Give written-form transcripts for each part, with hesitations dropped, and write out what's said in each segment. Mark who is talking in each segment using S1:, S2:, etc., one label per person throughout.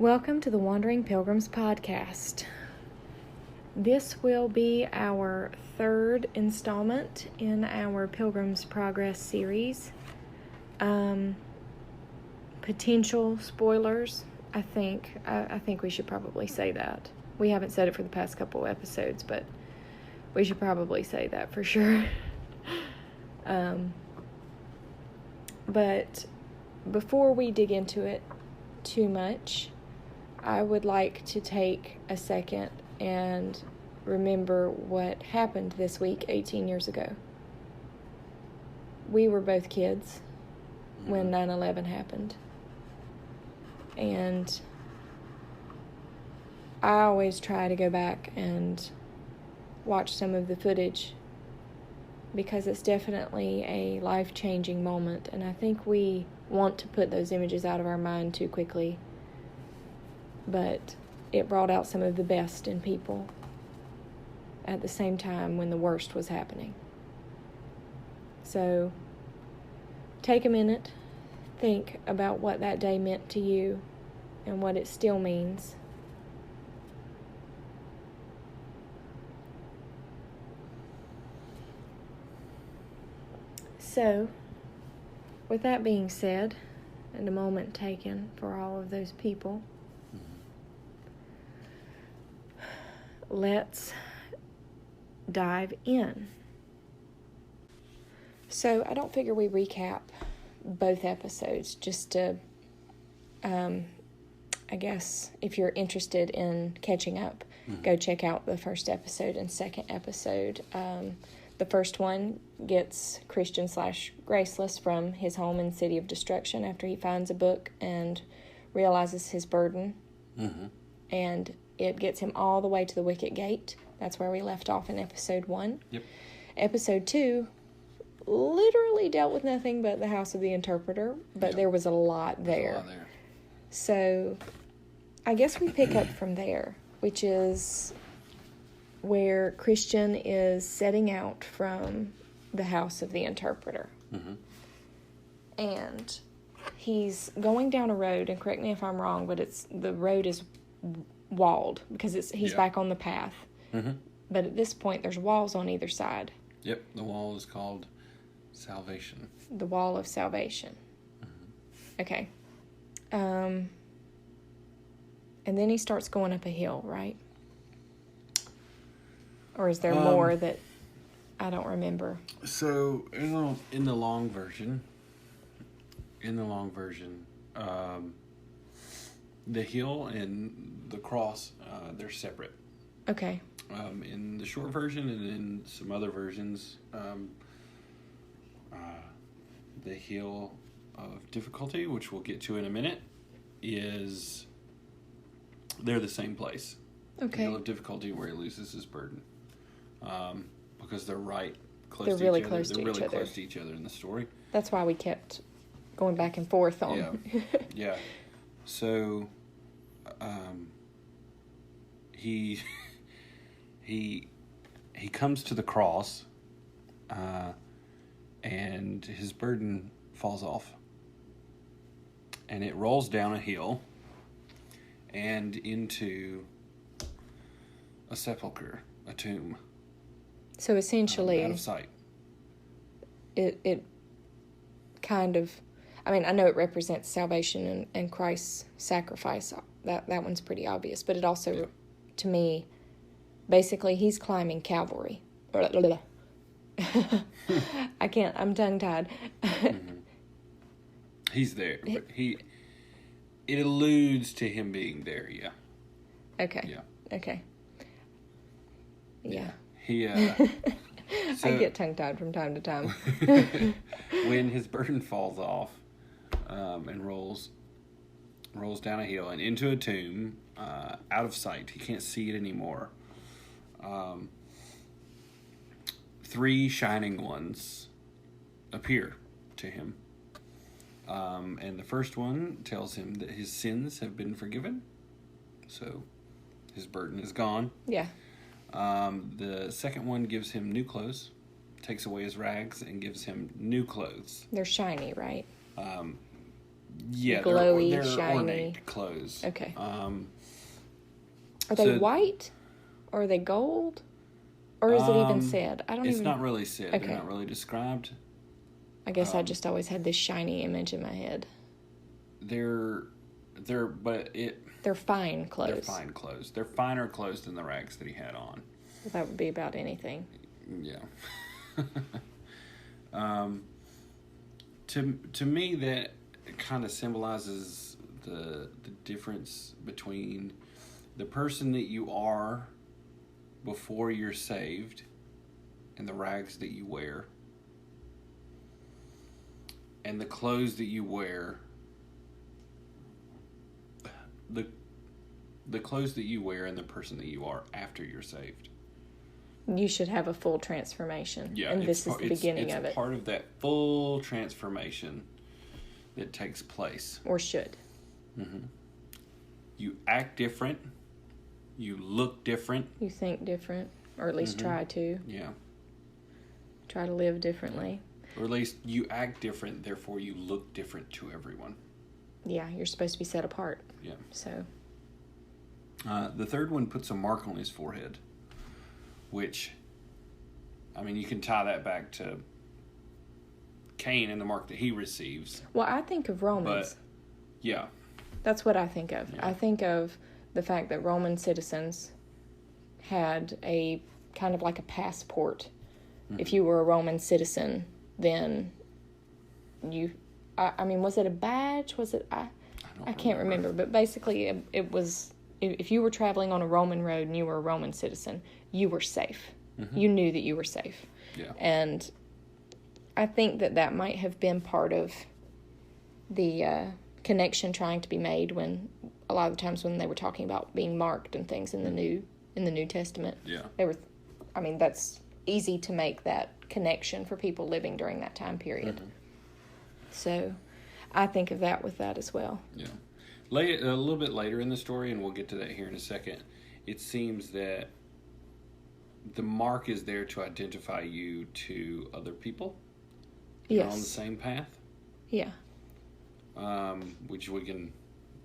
S1: Welcome to the Wandering Pilgrims podcast. This will be our third installment in our Pilgrims Progress series. Potential spoilers, I think we should probably say that. We haven't said it for the past couple episodes, but we should probably say that for sure. But before we dig into it too much, I would like to take a second and remember what happened this week 18 years ago. We were both kids when 9/11 happened. And I always try to go back and watch some of the footage because it's definitely a life-changing moment, and I think we want to put those images out of our mind too quickly. But it brought out some of the best in people at the same time when the worst was happening. So take a minute, think about what that day meant to you and what it still means. So, with that being said, and a moment taken for all of those people, let's dive in. So I don't figure we recap both episodes just to, I guess, if you're interested in catching up, go check out the first episode and second episode. The first one gets Christian/graceless from his home in City of Destruction after he finds a book and realizes his burden. And it gets him all the way to the wicket gate. That's where we left off in episode 1.
S2: Yep.
S1: Episode 2 literally dealt with nothing but the house of the interpreter, but there was a lot there. So I guess we pick up from there, which is where Christian is setting out from the house of the interpreter. And he's going down a road, and correct me if I'm wrong, but the road is walled because he's back on the path. But at this point, there's walls on either side.
S2: Yep, the wall is called salvation.
S1: The wall of salvation. Okay. And then he starts going up a hill, right? Or is there more that I don't remember?
S2: So in the long version, the hill and the cross, they're separate.
S1: Okay.
S2: In the short version and in some other versions, the hill of difficulty, which we'll get to in a minute, they're the same place.
S1: Okay.
S2: The hill of difficulty where he loses his burden. Because they're close
S1: they're
S2: to
S1: really
S2: each
S1: close
S2: other.
S1: to
S2: They're
S1: each
S2: really
S1: other.
S2: close to each other in the story.
S1: That's why we kept going back and forth on.
S2: Yeah. So, he comes to the cross, and his burden falls off, and it rolls down a hill and into a sepulcher, a tomb.
S1: So essentially,
S2: out of sight.
S1: It kind of, I mean, I know it represents salvation and Christ's sacrifice. That one's pretty obvious, but it also, to me, basically he's climbing Calvary. I can't. I'm tongue-tied.
S2: He's there, but it alludes to him being there. Yeah.
S1: Okay.
S2: Yeah.
S1: Okay. Yeah.
S2: He.
S1: I get tongue-tied from time to time.
S2: When his burden falls off, and rolls down a hill and into a tomb, out of sight. He can't see it anymore. 3 shining ones appear to him. And the first one tells him that his sins have been forgiven. So his burden is gone.
S1: Yeah.
S2: The second one gives him new clothes, takes away his rags and gives him new clothes.
S1: They're shiny, right?
S2: Yeah,
S1: glowy,
S2: they're
S1: shiny
S2: ornate clothes.
S1: Okay. Are they
S2: so-
S1: white? Or are they gold? Or is it even said?
S2: It's not really said.
S1: Okay.
S2: They're not really described.
S1: I guess I just always had this shiny image in my head.
S2: They're
S1: fine clothes.
S2: They're fine clothes. They're finer clothes than the rags that he had on.
S1: That would be about anything.
S2: Yeah. To me, that kind of symbolizes the difference between the person that you are before you're saved and the rags that you wear, and the clothes that you wear. The clothes that you wear and the person that you are after you're saved.
S1: You should have a full transformation.
S2: Yeah,
S1: and this is the beginning of it.
S2: It's part of that full transformation that takes place.
S1: Or should.
S2: Mm-hmm. You act different. You look different.
S1: You think different. Or at least try to.
S2: Yeah.
S1: Try to live differently.
S2: Or at least you act different, therefore you look different to everyone.
S1: Yeah, you're supposed to be set apart.
S2: Yeah.
S1: So.
S2: The third one puts a mark on his forehead, which, I mean, you can tie that back to Cain and the mark that he receives.
S1: Well, I think of Romans.
S2: But, yeah.
S1: That's what I think of.
S2: Yeah.
S1: I think of the fact that Roman citizens had a kind of like a passport. Mm-hmm. If you were a Roman citizen, then you... I mean, was it a badge? Was it... I can't remember. But basically, it was... If you were traveling on a Roman road and you were a Roman citizen, you were safe. Mm-hmm. You knew that you were safe.
S2: Yeah.
S1: And I think that might have been part of the connection trying to be made when a lot of the times when they were talking about being marked and things in the New Testament.
S2: Yeah.
S1: They were. I mean, that's easy to make that connection for people living during that time period. Mm-hmm. So, I think of that with that as well.
S2: Yeah. A little bit later in the story, and we'll get to that here in a second, it seems that the mark is there to identify you to other people.
S1: Yes.
S2: You're on the same path.
S1: Yeah.
S2: Which we can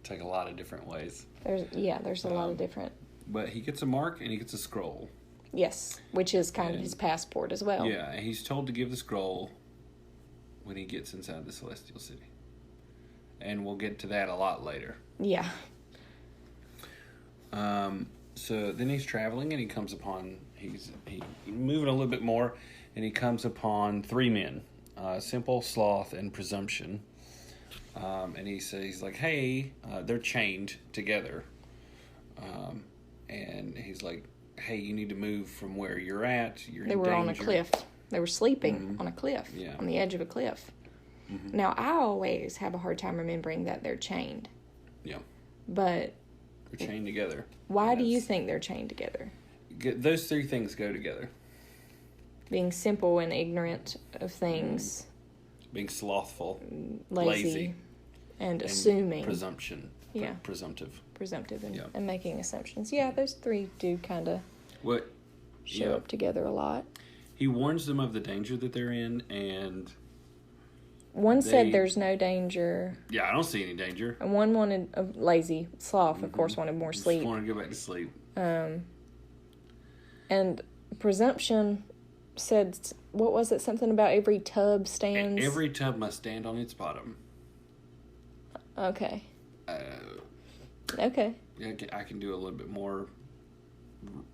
S2: take a lot of different ways.
S1: There's a lot of different.
S2: But he gets a mark and he gets a scroll.
S1: Yes, which is kind of his passport as well.
S2: Yeah, and he's told to give the scroll when he gets inside the Celestial City. And we'll get to that a lot later.
S1: Yeah.
S2: So then he's traveling and he comes upon, he's moving a little bit more, and he comes upon three men, Simple, Sloth, and Presumption. And he says, he's like, hey, they're chained together. And he's like, hey, you need to move from where you're at.
S1: They were on a cliff. They were sleeping on a cliff, on the edge of a cliff. Mm-hmm. Now, I always have a hard time remembering that they're chained.
S2: Yeah.
S1: But...
S2: they're chained together.
S1: Why do you think they're chained together?
S2: Those three things go together.
S1: Being simple and ignorant of things.
S2: Being slothful.
S1: Lazy. And assuming.
S2: Presumption.
S1: Yeah.
S2: Presumptive
S1: and making assumptions. Yeah, those three do kind of show up together a lot.
S2: He warns them of the danger that they're in, and...
S1: one said there's no danger.
S2: Yeah, I don't see any danger.
S1: And one wanted lazy. Sloth, of course, wanted more sleep.
S2: Just wanted to go back to sleep.
S1: And Presumption said, what was it? Something about every tub stands...
S2: every tub must stand on its bottom.
S1: Okay. Okay.
S2: Yeah, I can do a little bit more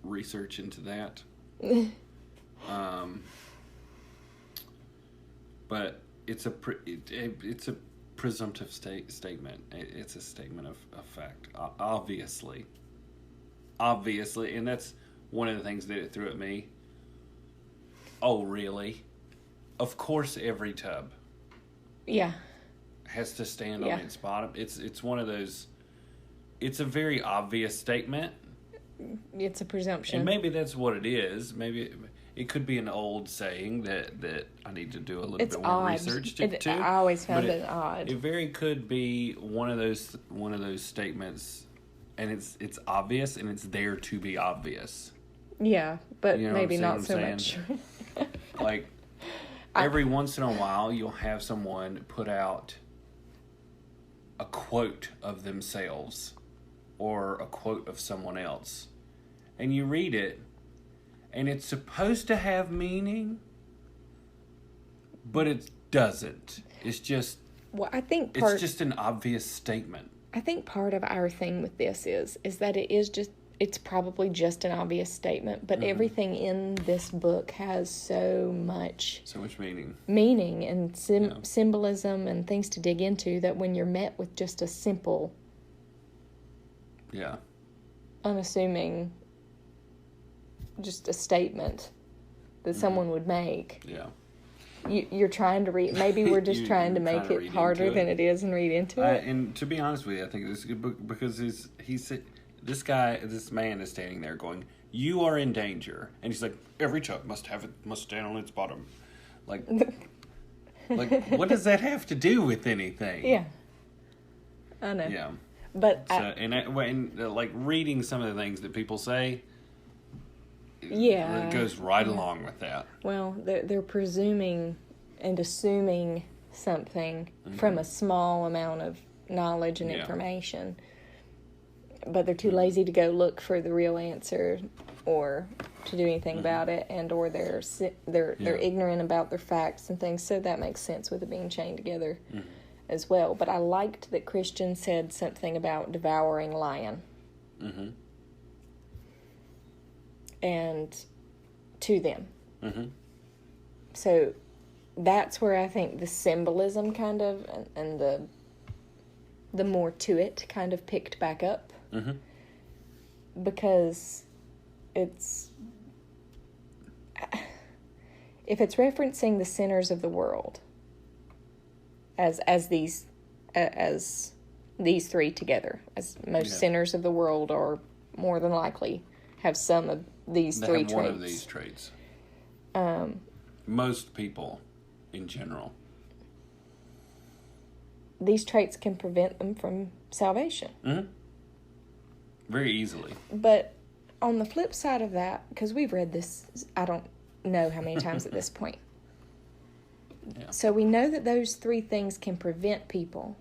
S2: research into that. But it's a presumptive statement. It's a statement of fact. Obviously, and that's one of the things that it threw at me. Oh, really? Of course, every tub.
S1: Yeah.
S2: Has to stand on its bottom. It's one of those. It's a very obvious statement.
S1: It's a presumption.
S2: And maybe that's what it is. Maybe it could be an old saying that I need to do a little bit more research to.
S1: I always found it odd.
S2: It very could be one of those statements, and it's obvious, and it's there to be obvious.
S1: Yeah, but maybe not so much.
S2: Like every once in a while, you'll have someone put out a quote of themselves or a quote of someone else. And you read it, and it's supposed to have meaning, but it doesn't. It's just...
S1: Well, I think
S2: it's just an obvious statement.
S1: I think part of our thing with this is that it's probably just an obvious statement, but everything in this book has so much meaning and symbolism and things to dig into, that when you're met with just a simple, unassuming, just a statement that someone would make, you're trying to read. Maybe we're just trying to make it harder than it is and read into it.
S2: And to be honest with you, I think this is a good book because this man is standing there going, "You are in danger," and he's like, "Every tub must stand on its bottom." Like, what does that have to do with anything?
S1: Yeah, I know.
S2: Yeah,
S1: but
S2: like reading some of the things that people say.
S1: Yeah,
S2: it goes right along with that.
S1: Well, they're presuming and assuming something from a small amount of knowledge and information, but they're too lazy to go look for the real answer or to do anything about it, and or they're ignorant about their facts and things. So that makes sense with it being chained together as well. But I liked that Christian said something about devouring lion. And to them. So that's where I think the symbolism kind of and the more to it kind of picked back up. Because if it's referencing the sinners of the world as these three together, as most sinners of the world are more than likely have some of these three traits.
S2: One of these traits. Most people, in general.
S1: These traits can prevent them from salvation.
S2: Very easily.
S1: But on the flip side of that, because we've read this, I don't know how many times at this point. So we know that those three things can prevent people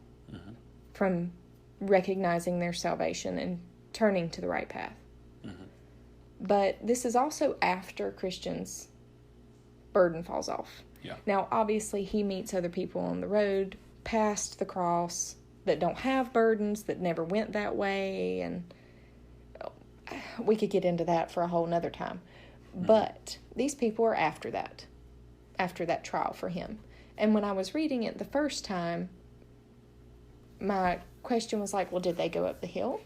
S1: from recognizing their salvation and turning to the right path. But this is also after Christian's burden falls off. Now, obviously, he meets other people on the road past the cross that don't have burdens, that never went that way, and we could get into that for a whole nother time. But these people are after that trial for him. And when I was reading it the first time, my question was like, well, did they go up the hill?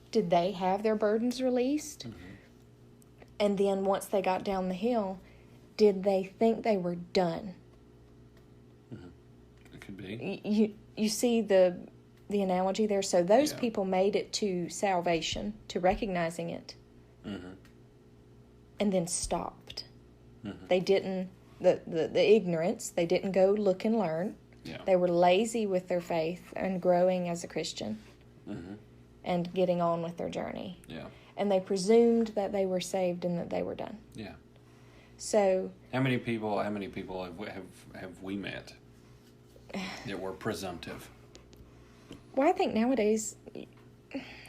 S1: Did they have their burdens released? And then once they got down the hill, did they think they were done?
S2: It could be.
S1: You see the analogy there? So those people made it to salvation, to recognizing it, and then stopped. They didn't, the ignorance, they didn't go look and learn. They were lazy with their faith and growing as a Christian and getting on with their journey. And they presumed that they were saved and that they were done. So
S2: how many people have we met that were presumptive?
S1: Well, I think nowadays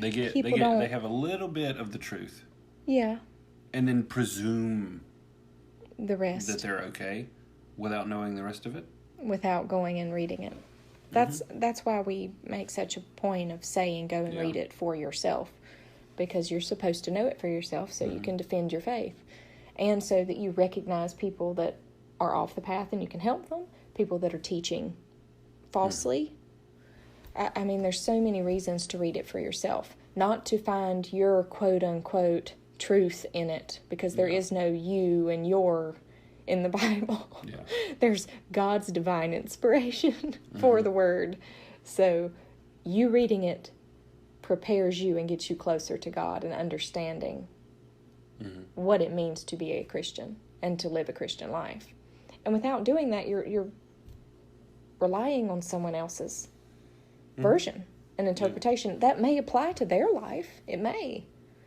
S2: they have a little bit of the truth. And then presume
S1: the rest,
S2: that they're okay without knowing the rest of it,
S1: without going and reading it. That's why we make such a point of saying go and read it for yourself, because you're supposed to know it for yourself so you can defend your faith, and so that you recognize people that are off the path and you can help them, people that are teaching falsely. I mean, there's so many reasons to read it for yourself, not to find your quote-unquote truth in it, because there is no you and your in the Bible. There's God's divine inspiration for the Word. So you reading it prepares you and gets you closer to God and understanding what it means to be a Christian and to live a Christian life. And without doing that, you're relying on someone else's version and interpretation. That may apply to their life. It may.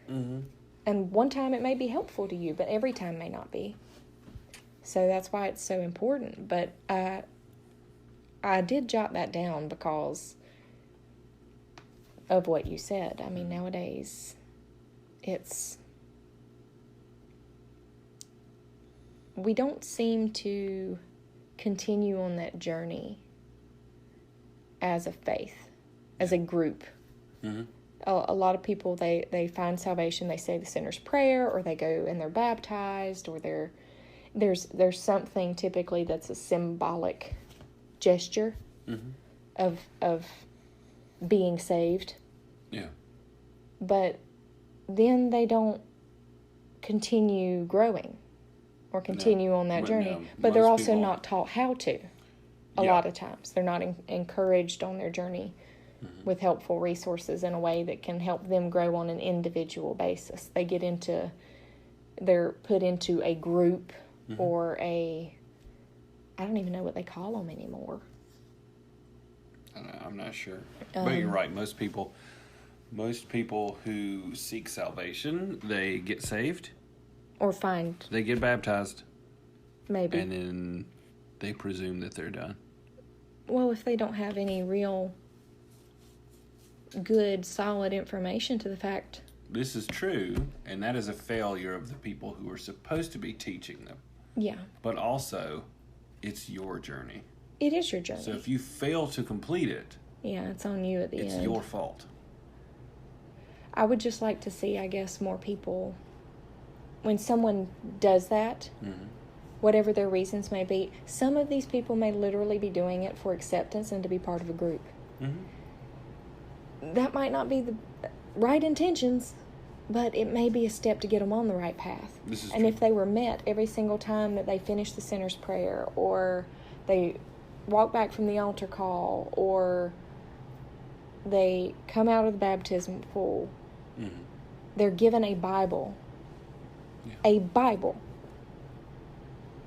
S1: And one time it may be helpful to you, but every time may not be. So that's why it's so important. But I did jot that down because of what you said. I mean, nowadays, we don't seem to continue on that journey as a faith, as a group.
S2: Mm-hmm.
S1: A lot of people, they find salvation, they say the sinner's prayer, or they go and they're baptized, or there's something typically that's a symbolic gesture of being saved.
S2: Yeah.
S1: But then they don't continue growing or continue on that journey.
S2: No,
S1: but they're
S2: most
S1: also
S2: people
S1: not taught how to. A lot of times. They're not encouraged on their journey with helpful resources in a way that can help them grow on an individual basis. They're put into a group or I don't even know what they call them anymore.
S2: I'm not sure. But you're right. Most people who seek salvation, they get saved.
S1: Or find.
S2: They get baptized.
S1: Maybe.
S2: And then they presume that they're done.
S1: Well, if they don't have any real good, solid information to the fact.
S2: This is true, and that is a failure of the people who are supposed to be teaching them.
S1: Yeah.
S2: But also, it's your journey.
S1: It is your journey.
S2: So if you fail to complete it,
S1: yeah, it's on you at the end.
S2: It's your fault.
S1: I would just like to see, I guess, more people, when someone does that, whatever their reasons may be, some of these people may literally be doing it for acceptance and to be part of a group. That might not be the right intentions, but it may be a step to get them on the right path. And
S2: true.
S1: If they were met every single time that they finish the sinner's prayer, or they walk back from the altar call, or they come out of the baptism pool, they're given a Bible.
S2: Yeah.
S1: A Bible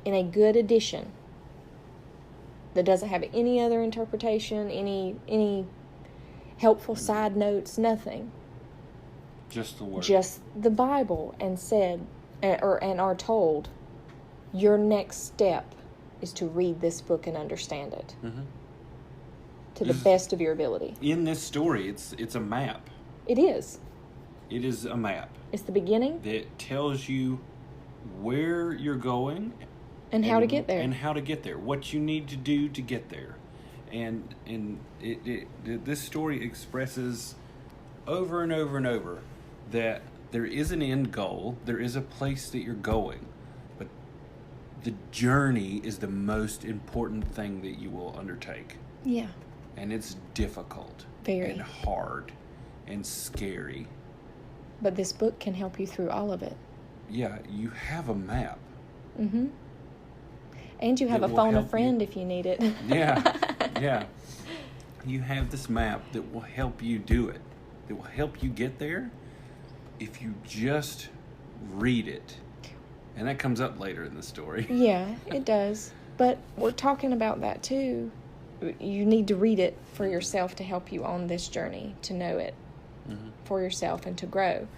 S1: in a good edition that doesn't have any other interpretation, any helpful side notes, nothing.
S2: Just the word.
S1: Just the Bible, and are told, your next step is to read this book and understand it to the best of your ability.
S2: In this story, it's a map.
S1: It is.
S2: It is a map.
S1: It's the beginning.
S2: That tells you where you're going.
S1: And how to get there.
S2: And how to get there. What you need to do to get there. And this story expresses over and over and over that there is an end goal. There is a place that you're going. But the journey is the most important thing that you will undertake.
S1: Yeah.
S2: And it's difficult.
S1: Very.
S2: And hard. And scary.
S1: But this book can help you through all of it.
S2: Yeah, you have a map.
S1: And you have a phone a friend if you need it.
S2: Yeah. You have this map that will help you do it. That will help you get there if you just read it. And that comes up later in the story.
S1: Yeah, it does. But we're talking about that too. You need to read it for yourself to help you on this journey, to know it for yourself and to grow.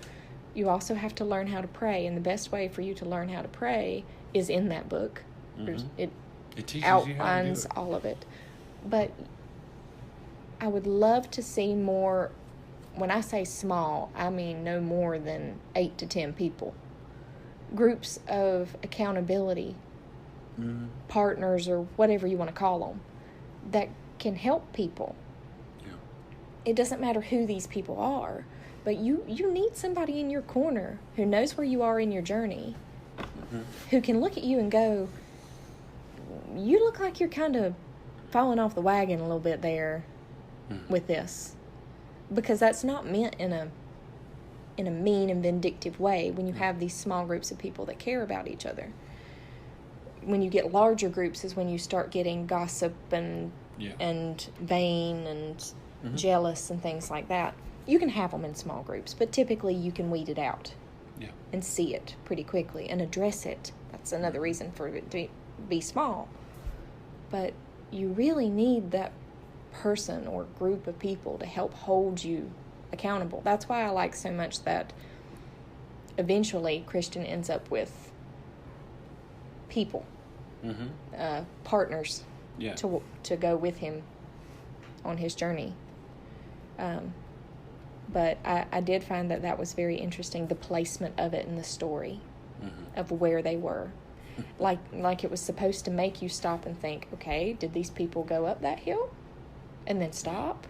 S1: You also have to learn how to pray, and the best way for you to learn how to pray is in that book. It
S2: teaches
S1: outlines
S2: you how to do it.
S1: all of it. But I would love to see more. When I say small, I mean no more than 8 to 10 people. Groups of accountability, partners, or whatever you want to call them, that can help people.
S2: Yeah.
S1: It doesn't matter who these people are, but you need somebody in your corner who knows where you are in your journey, who can look at you and go, you look like you're kind of falling off the wagon a little bit there with this. Because that's not meant in a mean and vindictive way when you have these small groups of people that care about each other. When you get larger groups is when you start getting gossip and vain and jealous and things like that. You can have them in small groups, but typically you can weed it out and see it pretty quickly and address it. That's another reason for it to be small. But you really need that person or group of people to help hold you accountable. That's why I like so much that eventually Christian ends up with people, partners to go with him on his journey. But I did find that was very interesting, the placement of it in the story of where they were. Like it was supposed to make you stop and think, okay, did these people go up that hill and then stop?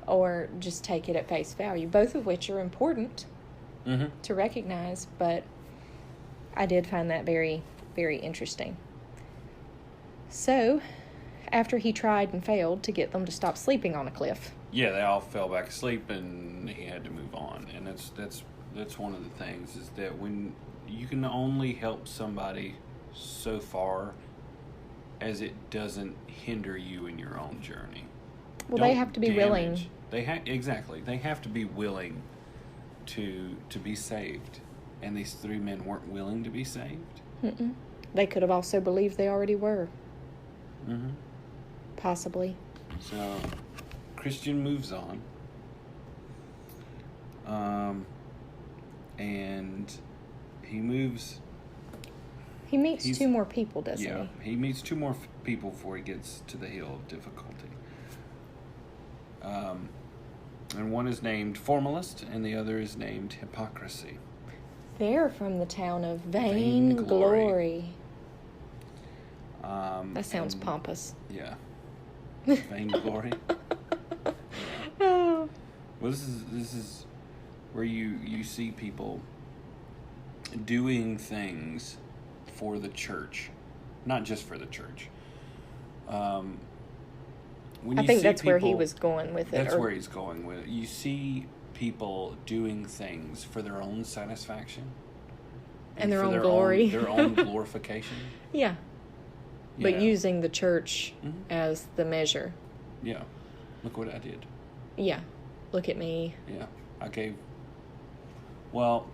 S1: Or just take it at face value, both of which are important to recognize, but I did find that very, very interesting. So, after he tried and failed to get them to stop sleeping on a cliff.
S2: Yeah, they all fell back asleep, and he had to move on. And that's one of the things, is that when you can only help somebody so far as it doesn't hinder you in your own journey.
S1: Well, they have to be willing.
S2: Exactly. They have to be willing to be saved. And these 3 men weren't willing to be saved.
S1: Mm-mm. They could have also believed they already were.
S2: Mm-hmm.
S1: Possibly.
S2: So, Christian moves on. And he moves...
S1: He meets 2 more people, doesn't he?
S2: Yeah, he meets 2 more people before he gets to the hill of difficulty. And one is named Formalist, and the other is named Hypocrisy.
S1: They're from the town of Vainglory. That sounds pompous.
S2: Yeah. Vainglory. Yeah.
S1: Oh.
S2: Well, this is where you see people doing things for the church, not just for the church.
S1: I think that's where he was going with it.
S2: That's where he's going with it. You see people doing things for their own satisfaction.
S1: And their own glory.
S2: Their own glorification.
S1: Yeah. But using the church as the measure.
S2: Yeah. Look what I did.
S1: Yeah. Look at me.
S2: Yeah. Well,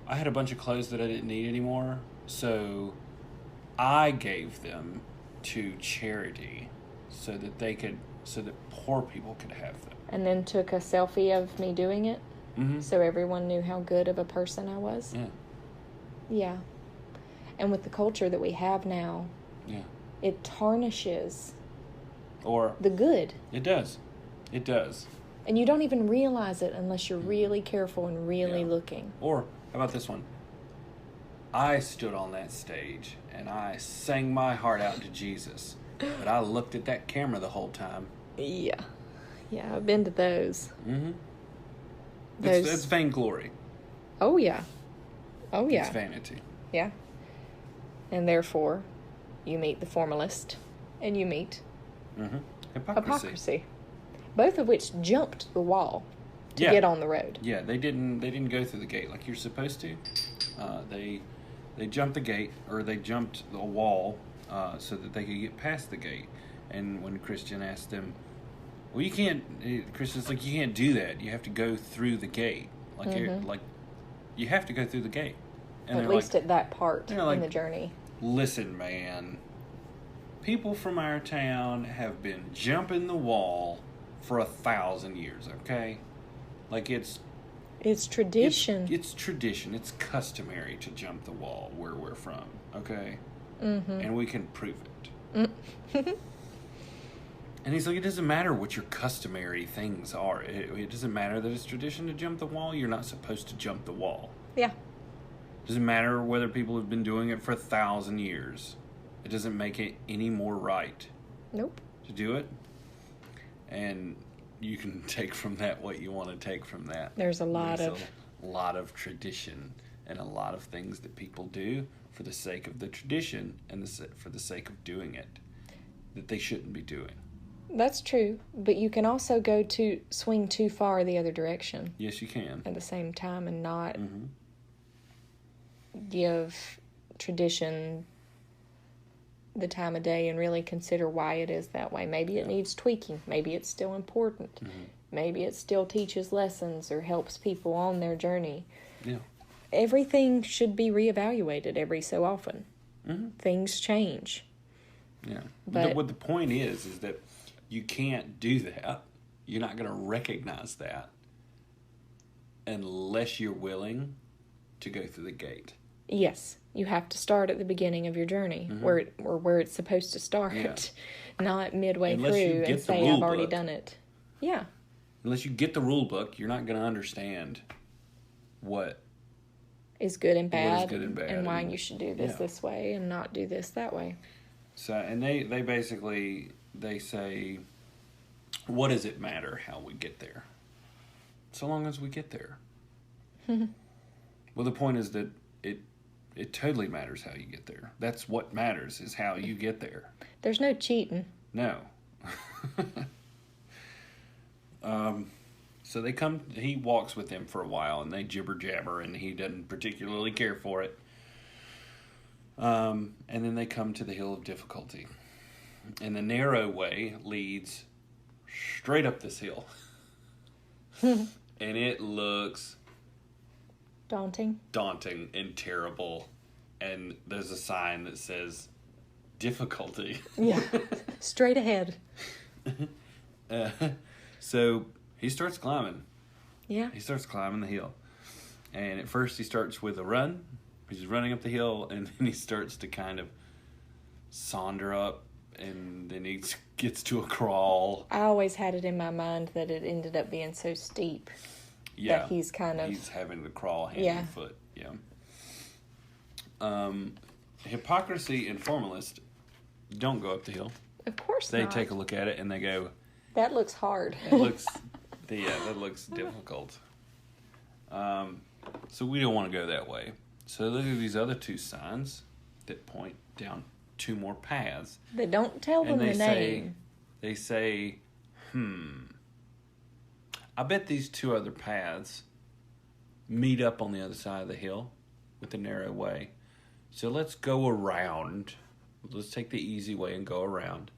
S2: I had a bunch of clothes that I didn't need anymore, so I gave them to charity so that poor people could have them.
S1: And then took a selfie of me doing it, so everyone knew how good of a person I was.
S2: Yeah.
S1: Yeah. And with the culture that we have now, it tarnishes the good.
S2: It does. It does.
S1: And you don't even realize it unless you're really careful and really looking.
S2: Or, how about this one? I stood on that stage and I sang my heart out to Jesus, but I looked at that camera the whole time.
S1: Yeah. Yeah, I've been to those.
S2: Mm-hmm. It's vainglory.
S1: Oh, yeah. Oh, yeah.
S2: It's vanity.
S1: Yeah. And therefore, you meet the formalist and you meet hypocrisy. Both of which jumped the wall to get on the road.
S2: Yeah, they didn't go through the gate like you're supposed to. They jumped the gate, or they jumped the wall so that they could get past the gate. And when Christian asked them, well, you can't, Christian's like, you can't do that. You have to go through the gate. You have to go through the gate. And
S1: at least at that part in the journey. Listen,
S2: man, people from our town have been jumping the wall for 1,000 years, okay? Like, it's
S1: tradition.
S2: It's tradition. It's customary to jump the wall where we're from, okay?
S1: Mm-hmm.
S2: And we can prove it. And he's like, it doesn't matter what your customary things are. It doesn't matter that it's tradition to jump the wall. You're not supposed to jump the wall.
S1: Yeah.
S2: It doesn't matter whether people have been doing it for 1,000 years. It doesn't make it any more right.
S1: Nope.
S2: To do it. And you can take from that what you want to take from that.
S1: There's a lot
S2: of tradition and a lot of things that people do for the sake of the tradition and for the sake of doing it that they shouldn't be doing.
S1: That's true, but you can also swing too far the other direction.
S2: Yes, you can.
S1: At the same time, and not give tradition the time of day and really consider why it is that way. Maybe it needs tweaking. Maybe it's still important. Maybe it still teaches lessons or helps people on their journey.
S2: Yeah.
S1: Everything should be reevaluated every so often. Things change.
S2: Yeah. But what the point is that you can't do that. You're not going to recognize that unless you're willing to go through the gate.
S1: Yes, you have to start at the beginning of your journey, where it's supposed to start, not midway through and say I've already done it. Yeah.
S2: unless you get the rule book, you're not going to understand what
S1: is good and bad,
S2: good and bad,
S1: and why you should do this
S2: yeah.
S1: this way and not do this that way.
S2: So, and they basically, they say, what does it matter how we get there? So long as we get there. Well, the point is that it totally matters how you get there. That's what matters, is how you get there.
S1: There's no cheating.
S2: No. So they come, he walks with them for a while, and they jibber jabber, and he doesn't particularly care for it. And then they come to the hill of difficulty. And the narrow way leads straight up this hill. And it looks
S1: daunting
S2: and terrible. And there's a sign that says difficulty.
S1: Yeah. Straight ahead.
S2: So he starts climbing.
S1: Yeah.
S2: He starts climbing the hill. And at first he starts with a run. He's running up the hill, and then he starts to kind of saunder up, and then he gets to a crawl.
S1: I always had it in my mind that it ended up being so steep that he's
S2: having to crawl hand and foot. Yeah. Hypocrisy and formalist don't go up the hill.
S1: Of course
S2: They
S1: not.
S2: take a look at it and they go,
S1: that looks hard.
S2: that looks difficult. So we don't want to go that way. So look at these other two signs that point down two more paths.
S1: They don't tell them the name.
S2: They say, I bet these two other paths meet up on the other side of the hill with the narrow way. So let's go around. Let's take the easy way and go around.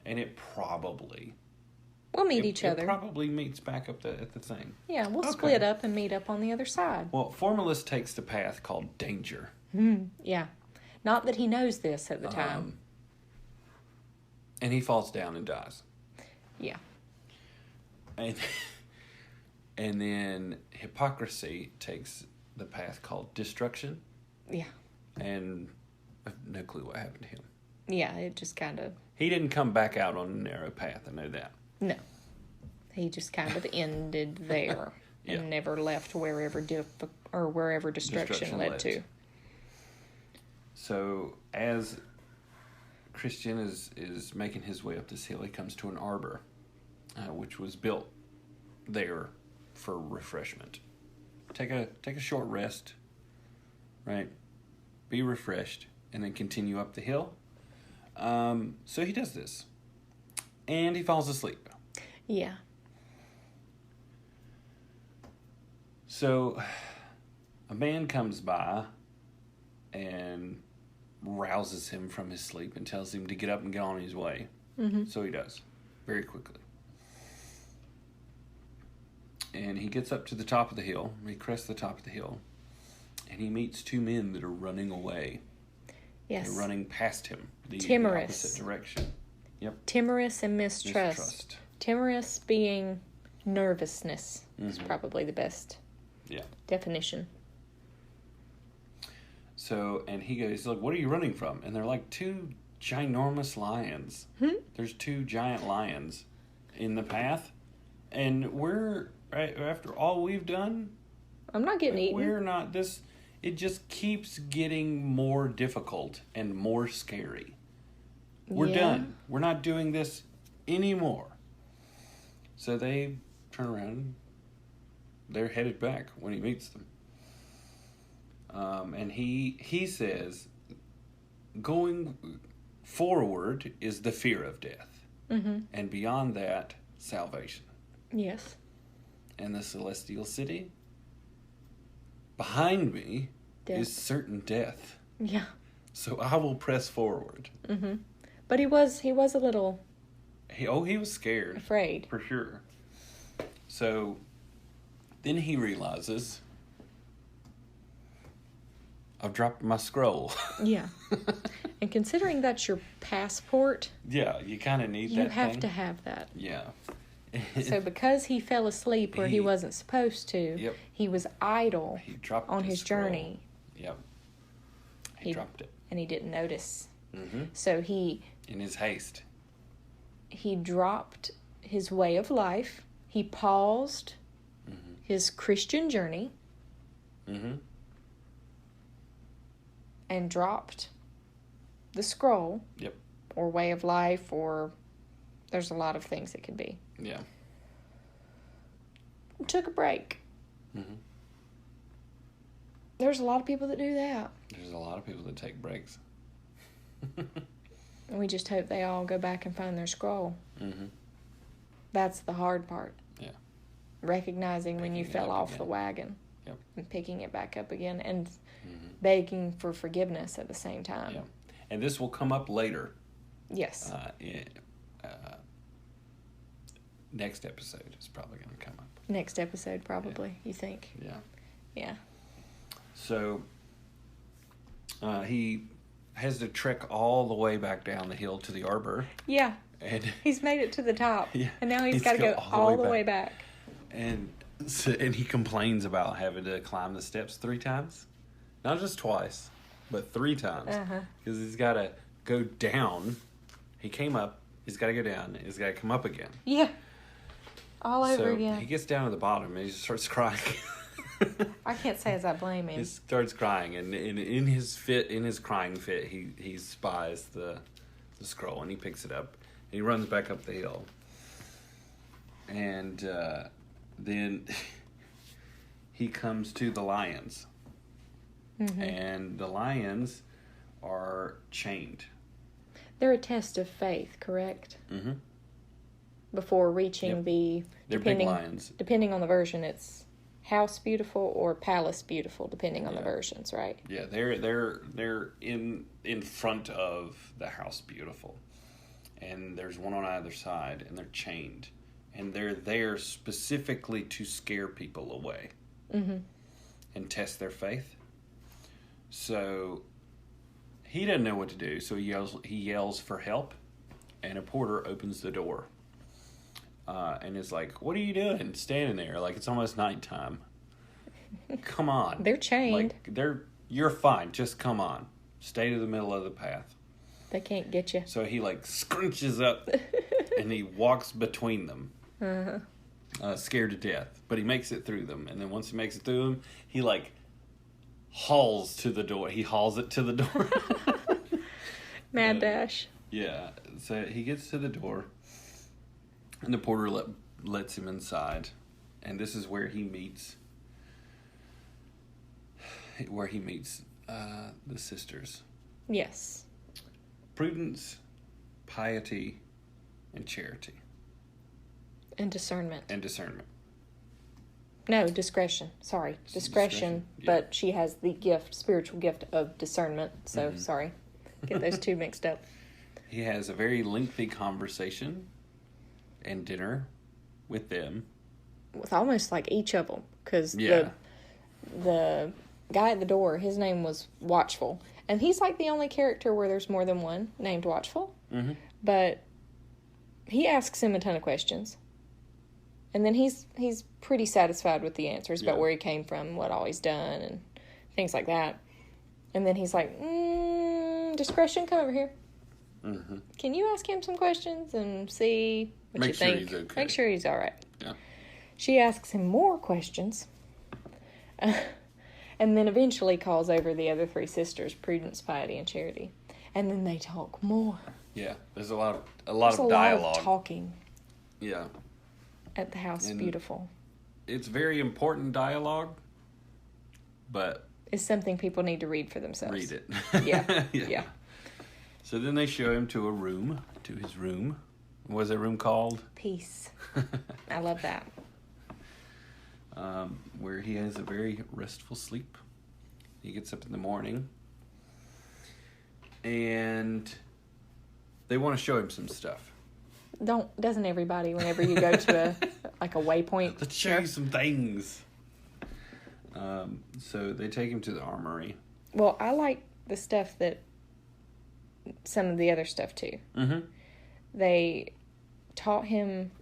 S2: And it probably...
S1: We'll meet each other.
S2: It probably meets back up at the thing.
S1: Yeah, we'll split up and meet up on the other side.
S2: Well, formalist takes the path called danger.
S1: Yeah. Not that he knows this at the time.
S2: And he falls down and dies.
S1: Yeah.
S2: And then hypocrisy takes the path called destruction.
S1: Yeah.
S2: And I have no clue what happened to him.
S1: Yeah, it just kind of...
S2: He didn't come back out on the narrow path, I know that.
S1: No. He just kind of ended there and never left wherever destruction led to.
S2: So as Christian is making his way up this hill, he comes to an arbor, which was built there for refreshment. Take a short rest, right? Be refreshed, and then continue up the hill. So he does this, and he falls asleep.
S1: Yeah.
S2: So a man comes by and rouses him from his sleep and tells him to get up and get on his way. Mm-hmm. So he does, very quickly. And he gets up to the top of the hill. He crests the top of the hill. And he meets two men that are running away.
S1: Yes.
S2: They're running past him. The opposite direction. Yep.
S1: Timorous and mistrust. Timorous being nervousness is probably the best definition.
S2: So, and he goes, look, what are you running from? And they're like two ginormous lions. There's two giant lions in the path. And we're, right, after all we've done,
S1: I'm not getting eaten.
S2: We're not, it just keeps getting more difficult and more scary. We're done. We're not doing this anymore. So they turn around. They're headed back when he meets them. And he says, going forward is the fear of death. Mm-hmm. And beyond that, salvation.
S1: Yes.
S2: And the celestial city, behind me, is certain death.
S1: Yeah.
S2: So I will press forward.
S1: Mm-hmm. But he was a little...
S2: He was scared.
S1: Afraid.
S2: For sure. So then he realizes, I've dropped my scroll.
S1: Yeah. And considering that's your passport...
S2: Yeah, you kind of need that.
S1: You have to have that.
S2: Yeah.
S1: So because he fell asleep where he wasn't supposed to, he was idle on his journey.
S2: Yep. He dropped it.
S1: And he didn't notice.
S2: Mm-hmm.
S1: So
S2: in his haste.
S1: He dropped his way of life he paused his Christian journey and dropped the scroll.
S2: Yep.
S1: Or way of life, or there's a lot of things it could be.
S2: Yeah.
S1: Took a break. There's a lot of people that do that.
S2: There's a lot of people that take breaks.
S1: And we just hope they all go back and find their scroll. That's the hard part.
S2: Yeah.
S1: Recognizing when you fell off the wagon.
S2: Yep.
S1: And picking it back up again. And begging for forgiveness at the same time.
S2: Yeah. And this will come up later.
S1: Yes.
S2: Next episode is probably going to come up.
S1: Next episode, probably, you think?
S2: Yeah.
S1: Yeah.
S2: So, he has to trek all the way back down the hill to the arbor.
S1: Yeah.
S2: And
S1: he's made it to the top.
S2: Yeah.
S1: And now he's got to go all the way back.
S2: And he complains about having to climb the steps 3 times. Not just twice, but 3 times. Because he's got to go down. He came up. He's got to go down. He's got to come up again.
S1: Yeah. All over again.
S2: He gets down to the bottom and he just starts crying.
S1: I can't say as I blame him.
S2: He starts crying, and in his crying fit, he spies the scroll, and he picks it up, and he runs back up the hill. And then he comes to the lions. And the lions are chained.
S1: They're a test of faith, correct? Before reaching
S2: They're big lions.
S1: Depending on the version, it's House Beautiful or Palace Beautiful, depending on the versions, right?
S2: Yeah, they're in front of the House Beautiful. And there's one on either side, and they're chained. And they're there specifically to scare people away. And test their faith. So he doesn't know what to do, so he yells for help, and a porter opens the door. And is like, "What are you doing standing there? Like, it's almost nighttime. Come on."
S1: They're chained.
S2: You're fine. Just come on. Stay to the middle of the path.
S1: They can't get you.
S2: So he scrunches up and he walks between them. Scared to death. But he makes it through them. And then once he makes it through them, he hauls to the door. He hauls it to the door.
S1: Mad dash.
S2: Yeah. So he gets to the door. And the porter lets him inside. And this is where he meets the sisters.
S1: Yes.
S2: Prudence, piety, and charity.
S1: And discernment. No, discretion. Sorry. Discretion.
S2: Yeah.
S1: But she has the spiritual gift of discernment. So, sorry. Get those two mixed up.
S2: He has a very lengthy conversation and dinner with them.
S1: With almost like each of them. Because the guy at the door, his name was Watchful. And he's like the only character where there's more than one named Watchful. But he asks him a ton of questions. And then he's pretty satisfied with the answers about where he came from, what all he's done, and things like that. And then he's like, discretion, come over here. Can you ask him some questions and see what you think?
S2: He's okay.
S1: Make sure he's all right.
S2: Yeah.
S1: She asks him more questions. And then eventually calls over the other 3 sisters, Prudence, Piety, and Charity. And then they talk more.
S2: Yeah, there's a lot of
S1: dialogue.
S2: dialogue.
S1: Of talking.
S2: Yeah.
S1: At the House Beautiful.
S2: It's very important dialogue, but
S1: it's something people need to read for themselves.
S2: Read it.
S1: Yeah.
S2: So then they show him to his room. What was that room called?
S1: Peace. I love that.
S2: Where he has a very restful sleep. He gets up in the morning. And they want to show him some stuff.
S1: Doesn't everybody, whenever you go to a waypoint?
S2: Let's show you some things. So they take him to the armory.
S1: Well, I like the stuff that some of the other stuff too. They taught him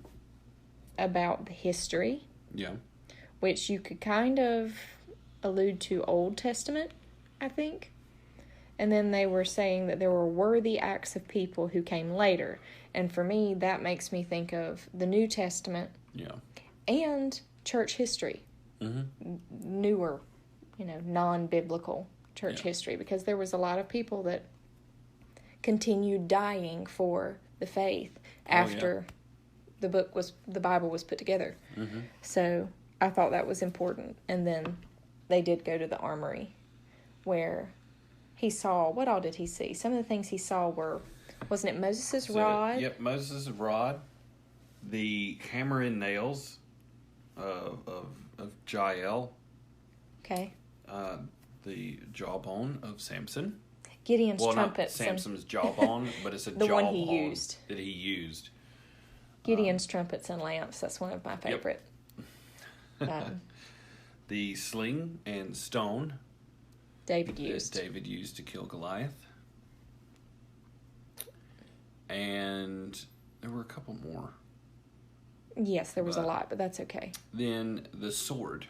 S1: about the history.
S2: Yeah.
S1: Which you could kind of allude to Old Testament, I think. And then they were saying that there were worthy acts of people who came later. And for me, that makes me think of the New Testament.
S2: Yeah.
S1: and church history, newer, non-biblical church history, because there was a lot of people that continued dying for the faith after the Bible was put together. So I thought that was important. And then they did go to the armory where he saw, what all did he see? Some of the things he saw were, wasn't it Moses' rod?
S2: Yep, Moses' rod, the hammer and nails of Jael.
S1: Okay.
S2: The jawbone of Samson.
S1: Gideon's trumpet.
S2: Not Samson's jawbone, but it's a
S1: the
S2: jawbone
S1: one he used.
S2: That he used.
S1: Gideon's trumpets and lamps. That's one of my favorite.
S2: The sling and stone.
S1: David used
S2: to kill Goliath. And there were a couple more.
S1: Yes, there was a lot, but that's okay.
S2: Then the sword.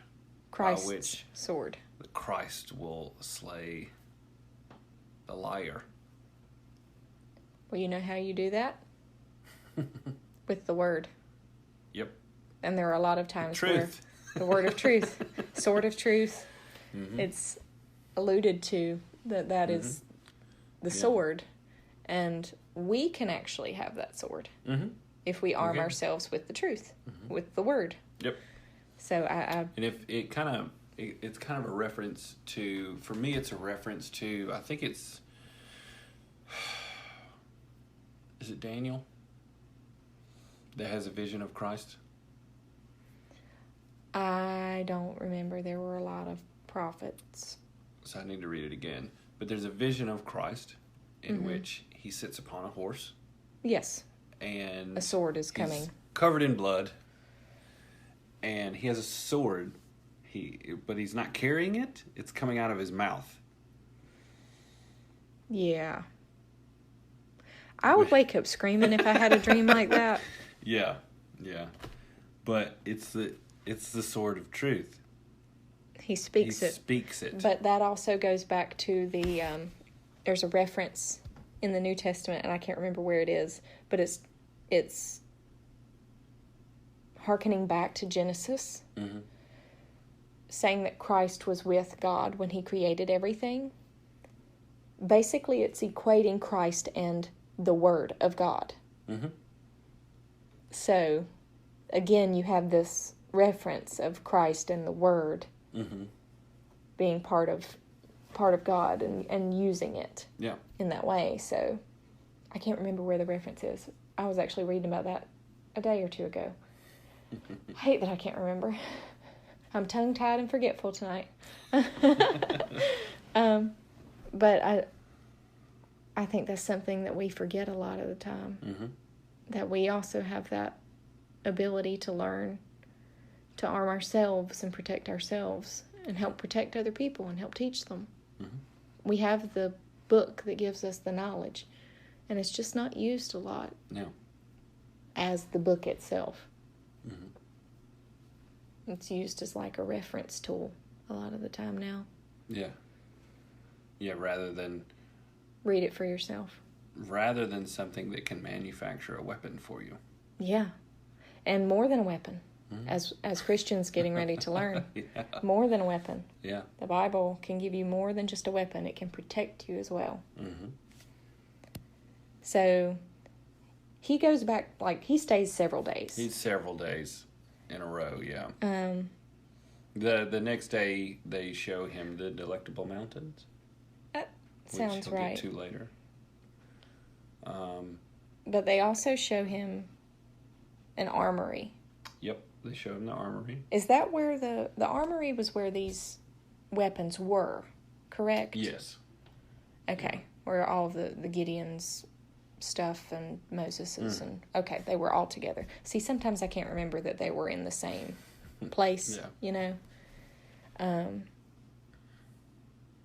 S1: Christ's sword.
S2: Christ will slay the liar.
S1: Well, you know how you do that? With the word.
S2: Yep.
S1: And there are a lot of times where
S2: the
S1: word of truth, sword of truth, it's alluded to that is the sword. And we can actually have that sword if we arm ourselves with the truth, with the word.
S2: Yep.
S1: So
S2: and if it's kind of a reference to, for me, it's a reference to, I think it's, is it Daniel that has a vision of Christ?
S1: I don't remember. There were a lot of prophets.
S2: So I need to read it again. But there's a vision of Christ in which he sits upon a horse.
S1: Yes.
S2: And
S1: a sword is coming.
S2: Covered in blood. And he has a sword, but he's not carrying it. It's coming out of his mouth. Yeah.
S1: I would wake up screaming if I had a dream like that.
S2: Yeah. But it's the sword of truth.
S1: He speaks it. But that also goes back to the, there's a reference in the New Testament, and I can't remember where it is, but it's hearkening back to Genesis, saying that Christ was with God when he created everything. Basically, it's equating Christ and the Word of God. So, again, you have this reference of Christ and the Word being part of God and using it in that way. So, I can't remember where the reference is. I was actually reading about that a day or two ago. I hate that I can't remember. I'm tongue-tied and forgetful tonight. But I think that's something that we forget a lot of the time. That we also have that ability to learn to arm ourselves and protect ourselves and help protect other people and help teach them. We have the book that gives us the knowledge, and it's just not used a lot.
S2: No.
S1: As the book itself. It's used as like a reference tool a lot of the time now. Yeah, rather than... Read it for yourself.
S2: Rather than something that can manufacture a weapon for you.
S1: Yeah. And more than a weapon. As Christians getting ready to learn. More than a weapon.
S2: Yeah.
S1: The Bible can give you more than just a weapon. It can protect you as well. So, he goes back, he stays several days.
S2: He's several days in a row, yeah. The next day, they show him the Delectable Mountains.
S1: That sounds
S2: which he'll
S1: right.
S2: Get to later.
S1: But they also show him an armory.
S2: Yep, they show him the armory.
S1: Is that where the armory was where these weapons were, correct?
S2: Yes.
S1: Okay, where all of the Gideon's stuff and Moses's and okay, they were all together. See, sometimes I can't remember that they were in the same place, you know.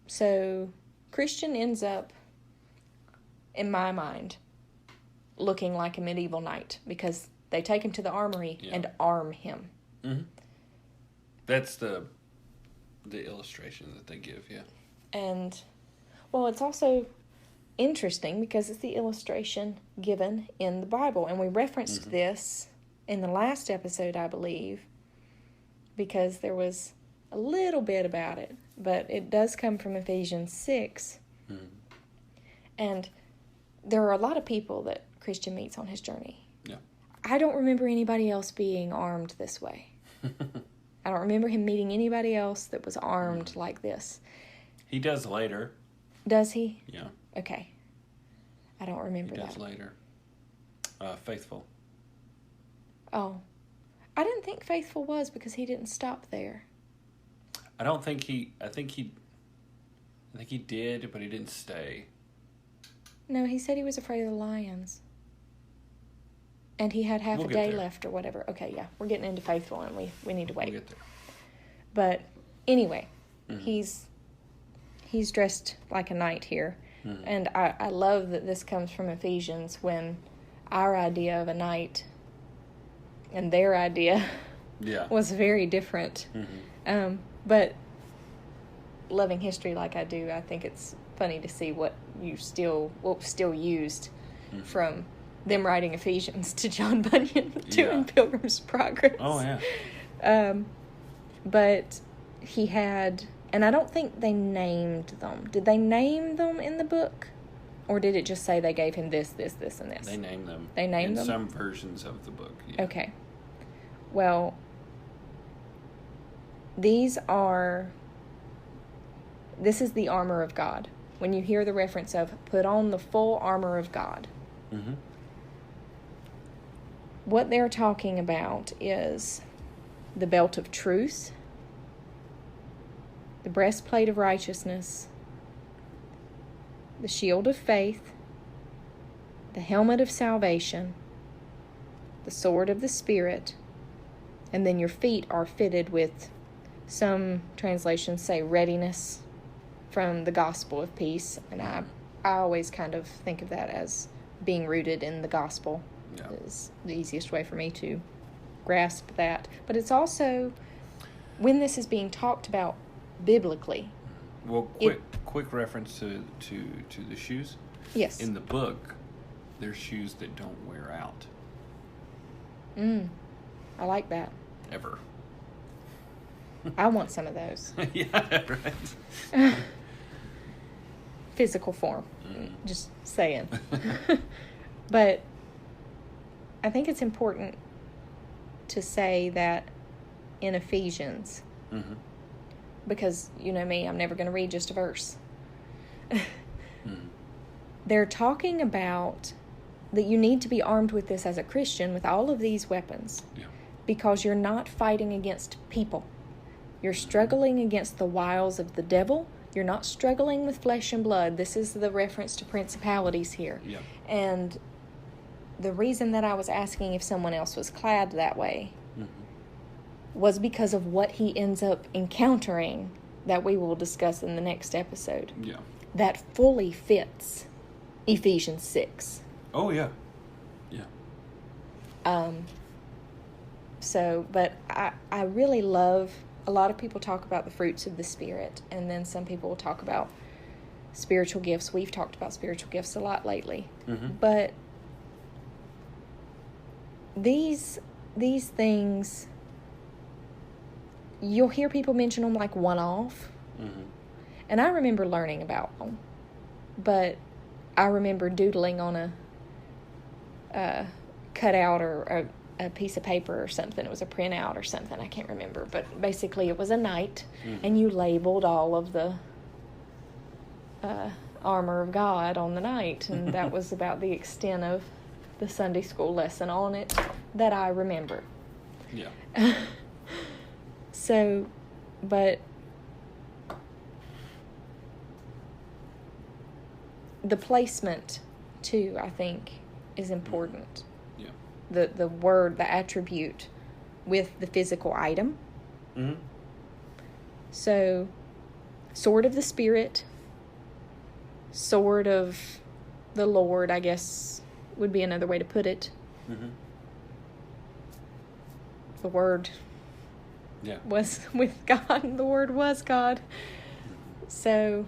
S1: So Christian ends up, in my mind, looking like a medieval knight because they take him to the armory and arm him.
S2: That's the illustration that they give,
S1: And, well, it's also interesting because it's the illustration given in the Bible. And we referenced this in the last episode, I believe, because there was a little bit about it, but it does come from Ephesians 6.
S2: Mm-hmm.
S1: And there are a lot of people that Christian meets on his journey.
S2: Yeah.
S1: I don't remember anybody else being armed this way. I don't remember him meeting anybody else that was armed like this.
S2: He does later.
S1: Does he?
S2: Yeah.
S1: Okay. I don't remember that.
S2: He does later. Faithful.
S1: Oh. I didn't think Faithful was because he didn't stop there.
S2: I think he did, but he didn't stay.
S1: No, he said he was afraid of the lions. And he had half a day left or whatever. Okay, yeah. We're getting into Faithful and we need to wait.
S2: We'll get there.
S1: But anyway,
S2: Mm-hmm.
S1: he's dressed like a knight here.
S2: Mm-hmm.
S1: And I love that this comes from Ephesians, when our idea of a knight and their idea was very different.
S2: Mm-hmm.
S1: But loving history like I do, I think it's funny to see what was still used from them writing Ephesians to John Bunyan doing Pilgrim's Progress.
S2: Oh, yeah.
S1: But he had, and I don't think they named them. Did they name them in the book? Or did it just say they gave him this, and this?
S2: They named them.
S1: They named them?
S2: In some versions of the book, yeah.
S1: Okay. Well, this is the armor of God. When you hear the reference of put on the full armor of God,
S2: Mm-hmm.
S1: what they're talking about is the belt of truth, the breastplate of righteousness, the shield of faith, the helmet of salvation, the sword of the Spirit, and then your feet are fitted with, some translations say, readiness from the gospel of peace. And I always kind of think of that as being rooted in the gospel.
S2: Yeah.
S1: Is the easiest way for me to grasp that. But it's also, when this is being talked about biblically.
S2: Well, quick reference to the shoes.
S1: Yes.
S2: In the book, there's shoes that don't wear out.
S1: I like that.
S2: Ever.
S1: I want some of those.
S2: Yeah, right.
S1: Physical form. Just saying. But I think it's important to say that in Ephesians,
S2: Mm-hmm.
S1: because you know me, I'm never going to read just a verse.
S2: Mm-hmm.
S1: They're talking about that you need to be armed with this as a Christian, with all of these weapons, because you're not fighting against people. You're struggling against the wiles of the devil. You're not struggling with flesh and blood. This is the reference to principalities here.
S2: Yeah.
S1: And the reason that I was asking if someone else was clad that way was because of what he ends up encountering that we will discuss in the next episode.
S2: Yeah.
S1: That fully fits Ephesians 6.
S2: Oh, yeah. Yeah.
S1: So, but I really love, a lot of people talk about the fruits of the Spirit, and then some people will talk about spiritual gifts. We've talked about spiritual gifts a lot lately.
S2: Mm-hmm.
S1: But these things, you'll hear people mention them like one-off.
S2: Mm-hmm.
S1: And I remember learning about them. But I remember doodling on a cutout or a piece of paper or something. It was a printout or something. I can't remember. But basically it was a knight, and you labeled all of the armor of God on the knight. And that was about the extent of the Sunday school lesson on it that I remember.
S2: Yeah.
S1: So, but the placement, too, I think, is important.
S2: Yeah.
S1: The word, the attribute with the physical item.
S2: Mm-hmm.
S1: So, sword of the Spirit, sword of the Lord, I guess, would be another way to put it.
S2: Mm-hmm.
S1: The Word was with God. The Word was God. So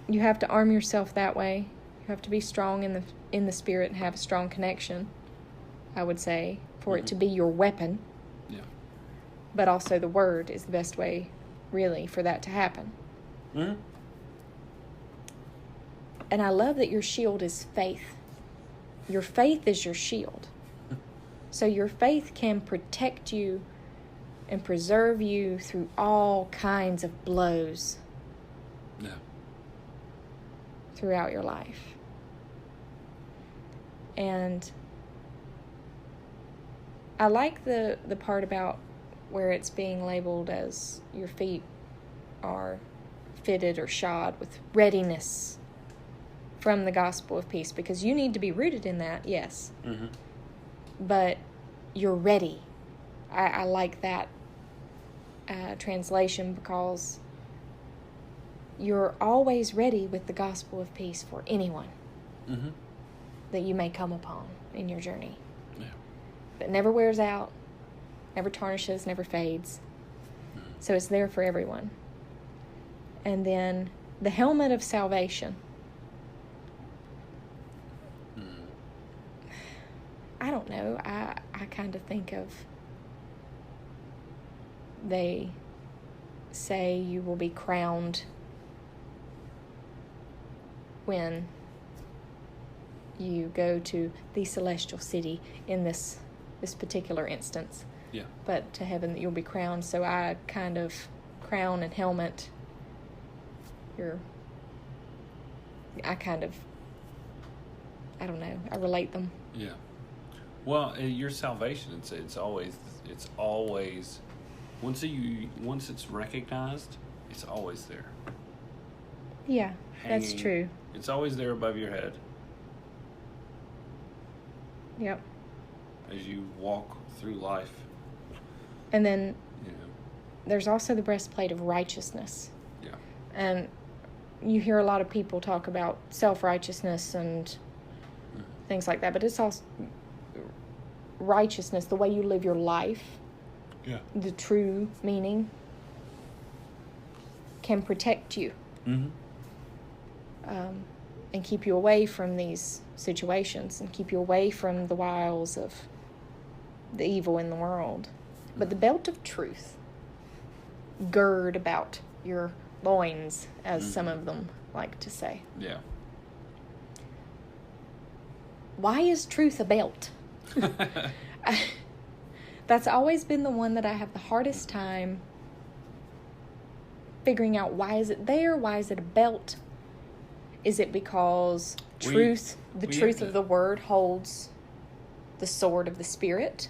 S1: you have to arm yourself that way. You have to be strong in the Spirit and have a strong connection, I would say, for it to be your weapon.
S2: Yeah.
S1: but also the Word is the best way, really, for that to happen.
S2: Mm-hmm.
S1: And I love that your shield is faith. Your faith is your shield. So your faith can protect you and preserve you through all kinds of blows.
S2: Yeah.
S1: Throughout your life. And I like the part about where it's being labeled as your feet are fitted or shod with readiness from the gospel of peace, because you need to be rooted in that, yes.
S2: Mm-hmm.
S1: But you're ready. I like that translation, because you're always ready with the gospel of peace for anyone
S2: Mm-hmm.
S1: that you may come upon in your journey.
S2: Yeah.
S1: That never wears out, never tarnishes, never fades.
S2: Mm-hmm.
S1: So it's there for everyone. And then the helmet of salvation. I don't know. I kind of think of, they say you will be crowned when you go to the celestial city in this particular instance.
S2: Yeah.
S1: But to heaven that you'll be crowned. So I kind of crown and helmet. I don't know. I relate them.
S2: Yeah. Well, your salvation, it's always once it's recognized, it's always there.
S1: Yeah, that's
S2: Hanging.
S1: true.
S2: It's always there above your head
S1: Yep.
S2: as you walk through life.
S1: And then
S2: You know.
S1: there's also the breastplate of righteousness.
S2: Yeah.
S1: And you hear a lot of people talk about self-righteousness and things like that, but it's also righteousness, the way you live your life,
S2: Yeah.
S1: the true meaning, can protect you.
S2: Mm-hmm.
S1: And keep you away from these situations and keep you away from the wiles of the evil in the world. But the belt of truth, gird about your loins, as some of them like to say.
S2: Yeah.
S1: Why is truth a belt? That's always been the one that I have the hardest time figuring out. Why is it there? Why is it a belt? Is it because the truth of the word holds the sword of the Spirit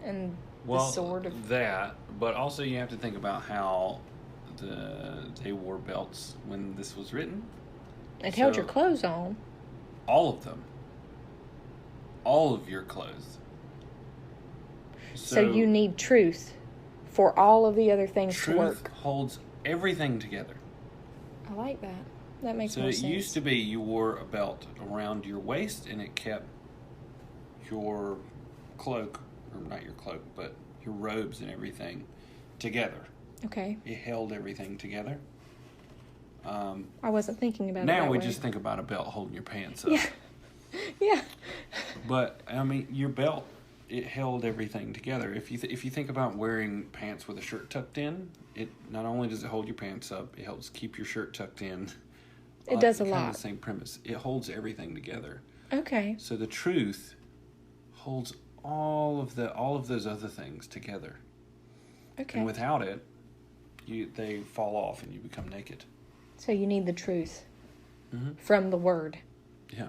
S1: and the sword of
S2: that? But also you have to think about how they wore belts when this was written.
S1: it held your clothes on.
S2: All of them. All of your clothes.
S1: So you need truth for all of the other things to work.
S2: Truth holds everything together.
S1: I like that. That makes
S2: So
S1: more
S2: it
S1: sense.
S2: used to be you wore a belt around your waist and it kept your cloak, or not your cloak, but your robes and everything together.
S1: Okay.
S2: It held everything together.
S1: I wasn't thinking about it
S2: Now
S1: that
S2: we
S1: way.
S2: just think about a belt holding your pants up.
S1: Yeah. Yeah.
S2: But I mean, your belt, it held everything together. If you think about wearing pants with a shirt tucked in, it not only does it hold your pants up, it helps keep your shirt tucked in.
S1: It does a
S2: kind of
S1: lot.
S2: the same premise. It holds everything together.
S1: Okay.
S2: So the truth holds all of those other things together.
S1: Okay.
S2: And without it, they fall off and you become naked.
S1: So you need the truth
S2: Mm-hmm.
S1: from the Word.
S2: Yeah.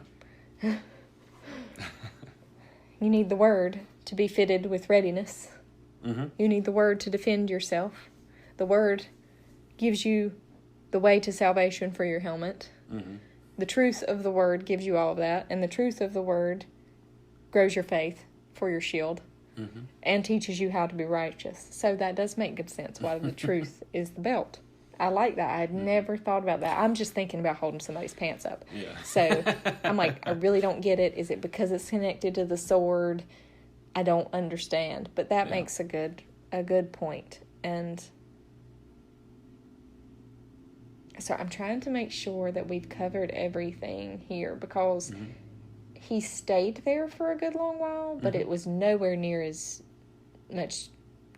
S1: You need the Word to be fitted with readiness.
S2: Mm-hmm.
S1: You need the Word to defend yourself. The Word gives you the way to salvation for your helmet.
S2: Mm-hmm.
S1: The truth of the Word gives you all of that. And the truth of the Word grows your faith for your shield.
S2: Mm-hmm.
S1: And teaches you how to be righteous. So that does make good sense why the truth is the belt. I like that. I had never thought about that. I'm just thinking about holding somebody's pants up.
S2: Yeah.
S1: So I'm like, I really don't get it. Is it because it's connected to the sword? I don't understand. But that makes a good point. And so I'm trying to make sure that we've covered everything here, because he stayed there for a good long while, but it was nowhere near as much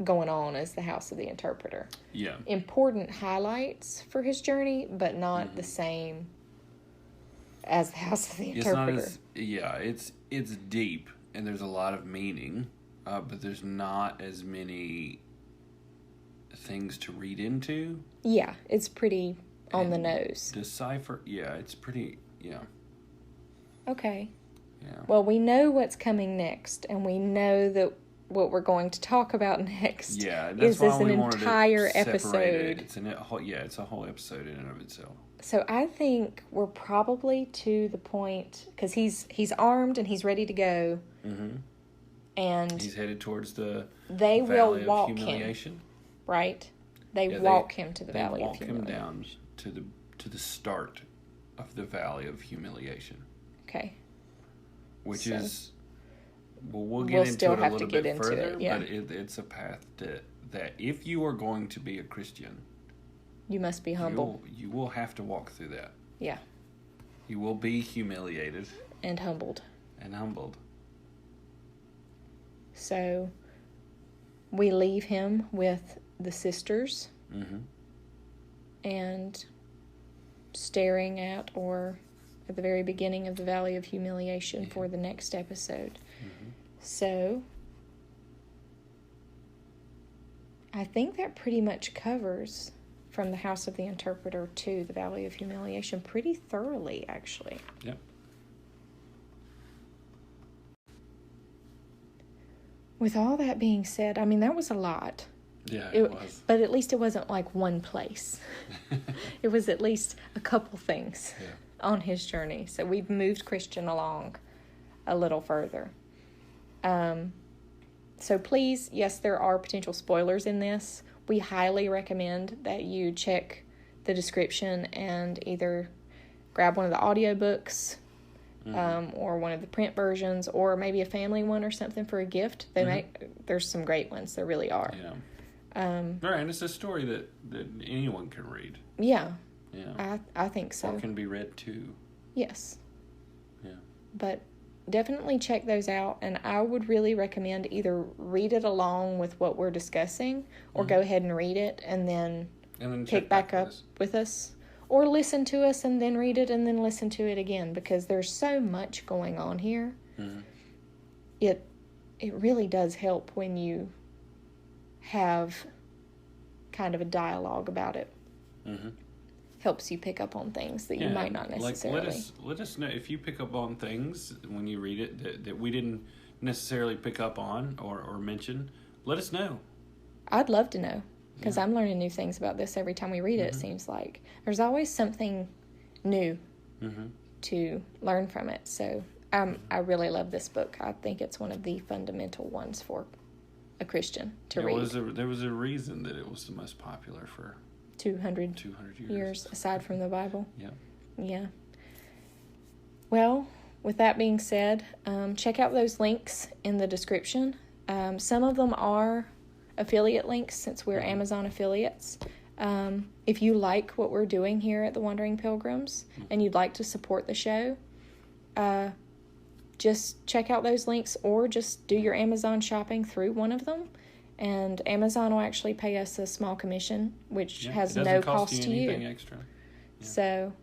S1: going on as the House of the Interpreter.
S2: Yeah.
S1: Important highlights for his journey, but not the same as the House of the Interpreter.
S2: It's deep, and there's a lot of meaning, but there's not as many things to read into.
S1: Yeah, it's pretty on the nose.
S2: Decipher, it's pretty,
S1: Okay.
S2: Yeah.
S1: Well, we know what's coming next, and we know that what we're going to talk about next is this an entire episode.
S2: It's a whole episode in and of itself.
S1: So I think we're probably to the point, because he's armed and he's ready to go, and
S2: he's headed towards the
S1: they
S2: valley
S1: will walk
S2: of humiliation.
S1: him, right? They walk him to the valley of humiliation.
S2: They walk him down to the start of the valley of humiliation.
S1: Okay.
S2: Which is, we'll get into it a little bit further, but it's a path that if you are going to be a Christian,
S1: you must be humble.
S2: You will have to walk through that.
S1: Yeah.
S2: You will be humiliated.
S1: And humbled. So, we leave him with the sisters and staring at, or at the very beginning of the Valley of Humiliation for the next episode. So, I think that pretty much covers from the House of the Interpreter to the Valley of Humiliation pretty thoroughly, actually.
S2: Yep.
S1: With all that being said, I mean, that was a lot.
S2: Yeah, it was.
S1: But at least it wasn't like one place. It was at least a couple things on his journey. So we've moved Christian along a little further. So please, yes, there are potential spoilers in this. We highly recommend that you check the description and either grab one of the audiobooks or one of the print versions, or maybe a family one or something for a gift. There's some great ones. There really are.
S2: Yeah. Right, and it's a story that anyone can read.
S1: Yeah.
S2: Yeah.
S1: I think so.
S2: Or can be read too.
S1: Yes.
S2: Yeah.
S1: But definitely check those out, and I would really recommend either read it along with what we're discussing, or go ahead and read it and then pick back up with us, or listen to us and then read it and then listen to it again, because there's so much going on here. It really does help when you have kind of a dialogue about it. Helps you pick up on things that you might not necessarily.
S2: Let us know if you pick up on things when you read it that we didn't necessarily pick up on or mention. Let us know.
S1: I'd love to know, because I'm learning new things about this every time we read it. It seems like there's always something new to learn from it. So I really love this book. I think it's one of the fundamental ones for a Christian to read.
S2: There was a reason that it was the most popular for
S1: 200 years aside from the Bible. Yeah. Well, with that being said, check out those links in the description. Some of them are affiliate links, since we're Amazon affiliates. If you like what we're doing here at the Wandering Pilgrims and you'd like to support the show, just check out those links, or just do your Amazon shopping through one of them. And Amazon will actually pay us a small commission, which has no cost to you.
S2: Extra. Yeah.
S1: So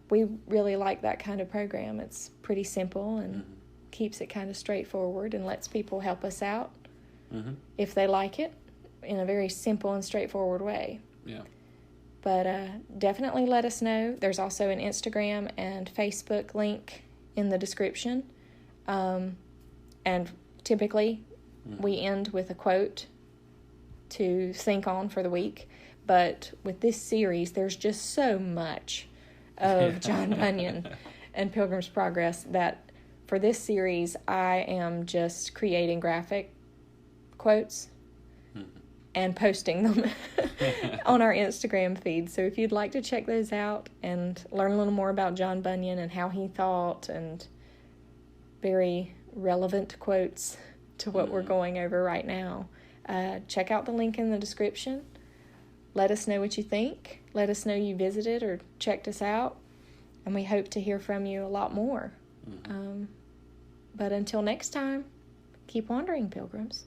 S1: we really like that kind of program. It's pretty simple and keeps it kind of straightforward and lets people help us out if they like it, in a very simple and straightforward way.
S2: Yeah.
S1: But definitely let us know. There's also an Instagram and Facebook link in the description. And typically we end with a quote to think on for the week, but with this series there's just so much of John Bunyan and Pilgrim's Progress that for this series I am just creating graphic quotes and posting them on our Instagram feed. So if you'd like to check those out and learn a little more about John Bunyan and how he thought, and very relevant quotes to what we're going over right now, check out the link in the description. Let us know what you think. Let us know you visited or checked us out. And we hope to hear from you a lot more. But until next time, keep wandering, pilgrims.